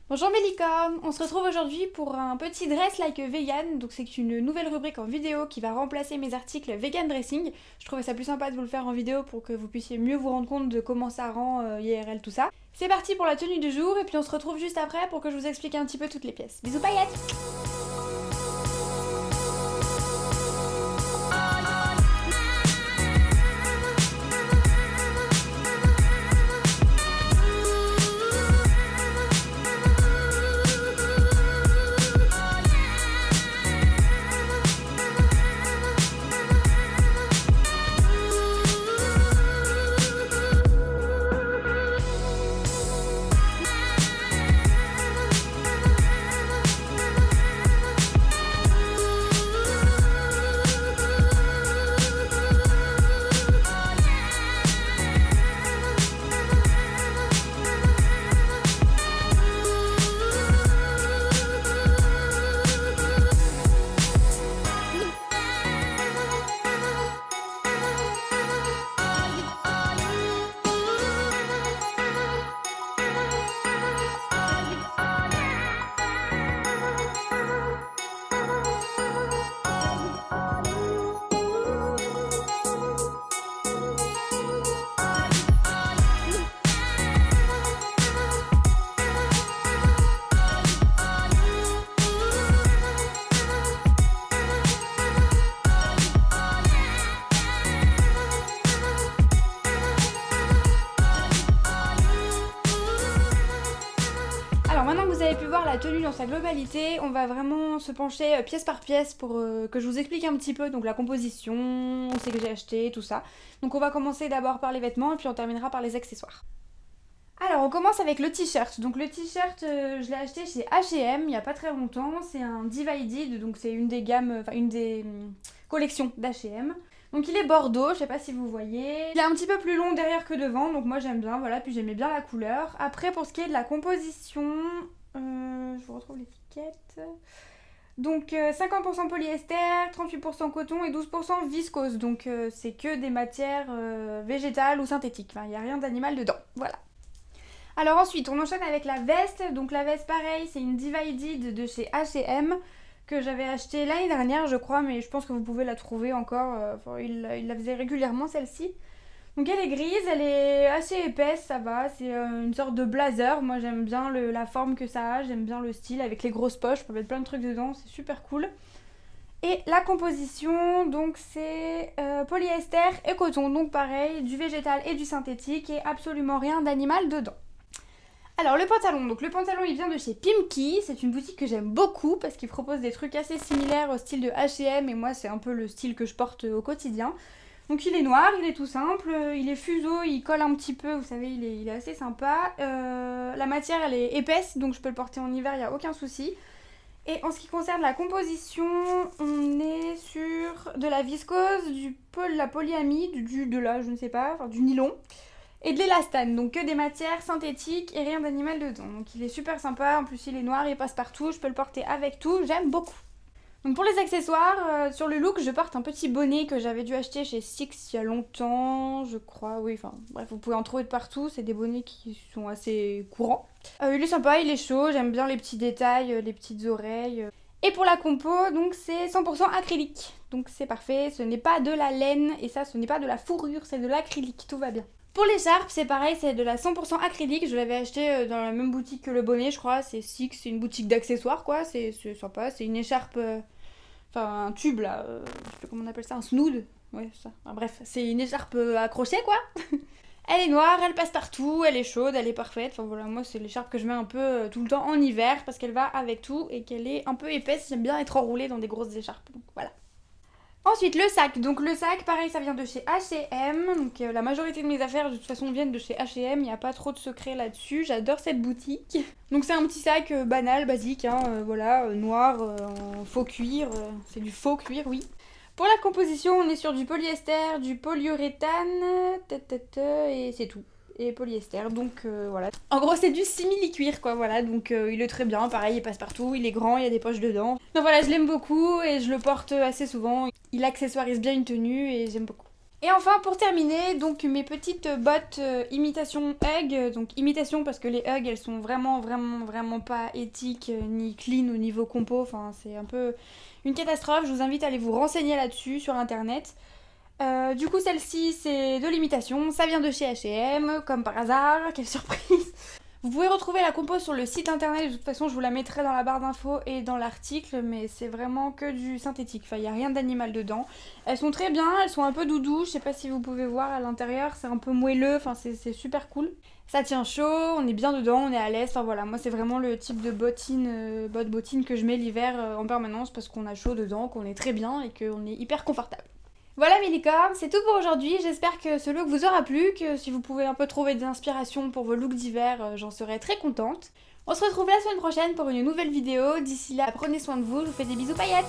Bonjour mes licornes, on se retrouve aujourd'hui pour un petit dress like vegan, donc c'est une nouvelle rubrique en vidéo qui va remplacer mes articles vegan dressing. Je trouvais ça plus sympa de vous le faire en vidéo pour que vous puissiez mieux vous rendre compte de comment ça rend IRL tout ça. C'est parti pour la tenue du jour et puis on se retrouve juste après pour que je vous explique un petit peu toutes les pièces. Bisous paillettes! Alors maintenant que vous avez pu voir la tenue dans sa globalité, on va vraiment se pencher pièce par pièce pour que je vous explique un petit peu donc la composition, ce que j'ai acheté, tout ça. Donc on va commencer d'abord par les vêtements et puis on terminera par les accessoires. Alors on commence avec le t-shirt. Donc le t-shirt je l'ai acheté chez H&M il n'y a pas très longtemps. C'est un Divided, donc c'est une des gammes, enfin une des collections d'H&M. Donc il est bordeaux, je sais pas si vous voyez. Il est un petit peu plus long derrière que devant, donc moi j'aime bien, voilà, puis j'aimais bien la couleur. Après pour ce qui est de la composition, je vous retrouve l'étiquette. Donc 50% polyester, 38% coton et 12% viscose. Donc c'est que des matières végétales ou synthétiques. Enfin, il n'y a rien d'animal dedans. Voilà. Alors ensuite, on enchaîne avec la veste. Donc la veste, pareil, c'est une Divided de chez H&M que j'avais acheté l'année dernière, je crois, mais je pense que vous pouvez la trouver encore. Il la faisait régulièrement, celle-ci. Donc elle est grise, elle est assez épaisse, ça va. C'est une sorte de blazer. Moi, j'aime bien la forme que ça a, j'aime bien le style avec les grosses poches. Je peux mettre plein de trucs dedans, c'est super cool. Et la composition, donc c'est polyester et coton. Donc pareil, du végétal et du synthétique et absolument rien d'animal dedans. Alors le pantalon, donc le pantalon il vient de chez Pimki, c'est une boutique que j'aime beaucoup parce qu'ils proposent des trucs assez similaires au style de H&M et moi c'est un peu le style que je porte au quotidien. Donc il est noir, il est tout simple, il est fuseau, il colle un petit peu, vous savez il est assez sympa. La matière elle est épaisse donc je peux le porter en hiver, il n'y a aucun souci. Et en ce qui concerne la composition, on est sur de la viscose, la polyamide, je ne sais pas, enfin du nylon. Et de l'élastane, donc que des matières synthétiques et rien d'animal dedans. Donc il est super sympa, en plus il est noir, il passe partout, je peux le porter avec tout, j'aime beaucoup. Donc pour les accessoires, sur le look, je porte un petit bonnet que j'avais dû acheter chez Six il y a longtemps, je crois, oui, enfin bref, vous pouvez en trouver de partout, c'est des bonnets qui sont assez courants. Il est sympa, il est chaud, j'aime bien les petits détails, les petites oreilles. Et pour la compo, donc c'est 100% acrylique, donc c'est parfait, ce n'est pas de la laine, et ça ce n'est pas de la fourrure, c'est de l'acrylique, tout va bien. Pour l'écharpe, c'est pareil, c'est de la 100% acrylique. Je l'avais acheté dans la même boutique que le bonnet, je crois. C'est Six, c'est une boutique d'accessoires, quoi. C'est sympa. C'est une écharpe, enfin un tube là. Je sais plus comment on appelle ça, un snood. Ouais, ça. Enfin, bref, c'est une écharpe à crochet, quoi. Elle est noire, elle passe partout, elle est chaude, elle est parfaite. Enfin voilà, moi c'est l'écharpe que je mets un peu tout le temps en hiver parce qu'elle va avec tout et qu'elle est un peu épaisse. J'aime bien être enroulée dans des grosses écharpes. Donc voilà. Ensuite, le sac. Donc le sac, pareil, ça vient de chez H&M. Donc la majorité de mes affaires, de toute façon, viennent de chez H&M. Il n'y a pas trop de secrets là-dessus. J'adore cette boutique. Donc c'est un petit sac banal, basique, hein, voilà, noir, en faux cuir. C'est du faux cuir, oui. Pour la composition, on est sur du polyester, du polyuréthane, et c'est tout. Et polyester, donc voilà. En gros, c'est du simili-cuir, quoi, voilà. Donc il est très bien, pareil, il passe partout, il est grand, il y a des poches dedans. Donc voilà, je l'aime beaucoup et je le porte assez souvent. Il accessoirise bien une tenue et j'aime beaucoup. Et enfin pour terminer, donc mes petites bottes imitation Hug, donc imitation parce que les Hug elles sont vraiment pas éthiques ni clean au niveau compo, enfin c'est un peu une catastrophe, je vous invite à aller vous renseigner là-dessus sur internet. Du coup celle-ci c'est de l'imitation, ça vient de chez H&M, comme par hasard, quelle surprise. Vous pouvez retrouver la compo sur le site internet, de toute façon je vous la mettrai dans la barre d'infos et dans l'article, mais c'est vraiment que du synthétique, enfin il n'y a rien d'animal dedans. Elles sont très bien, elles sont un peu doudou, je sais pas si vous pouvez voir à l'intérieur, c'est un peu moelleux, enfin c'est super cool. Ça tient chaud, on est bien dedans, on est à l'aise, enfin voilà, moi c'est vraiment le type de bottines que je mets l'hiver en permanence parce qu'on a chaud dedans, qu'on est très bien et qu'on est hyper confortable. Voilà mes licornes, c'est tout pour aujourd'hui. J'espère que ce look vous aura plu, que si vous pouvez un peu trouver des inspirations pour vos looks d'hiver, j'en serais très contente. On se retrouve la semaine prochaine pour une nouvelle vidéo. D'ici là, prenez soin de vous, je vous fais des bisous paillettes.